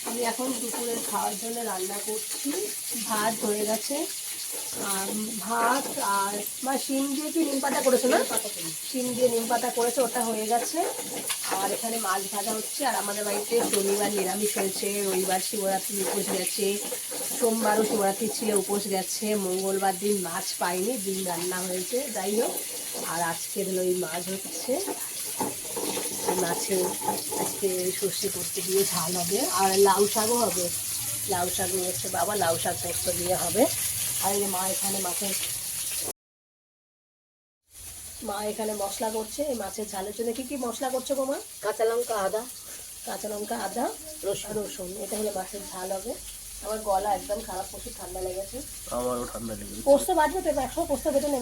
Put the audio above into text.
আমি এখন দুপুরের খাওয়ার জন্য রান্না করছি। ভাত হয়ে গেছে, আর ভাত আর শিম দিয়ে কি নিম পাতা করেছে না? শিম দিয়ে নিম পাতা করেছে, ওটা হয়ে গেছে। আর এখানে মাছ ভাজা হচ্ছে। আর আমাদের বাড়িতে শনিবার নিরামিষ হয়েছে, রবিবার শিবরাত্রি উপোস গেছে, সোমবারও শিবরাত্রি ছিল উপোস গেছে, মঙ্গলবার দিন মাছ পাইনি, দিন রান্না হয়েছে। যাই হোক, আর আজকের হলো এই মাছ হচ্ছে, মাছে আজকে সর্ষে পোস্ত দিয়ে ঝাল হবে, আর লাউ শাকও হবে। লাউ শাক নিয়ে এসছে বাবা, লাউ শাক পোস্ত দিয়ে হবে। আর এই মা এখানে মশলা করছে এই মাছের ঝালের জন্য। কি কি মশলা করছো গো মা? কাঁচা লঙ্কা আদা রসুন, এটা হলে মাছের ঝাল হবে। আমার গলা একদম খারাপ, প্রচুর ঠান্ডা লেগেছে। আমারও ঠান্ডা লেগেছে। পোস্ত বাটবে তো, একশো পোস্ত বেটে নেবে।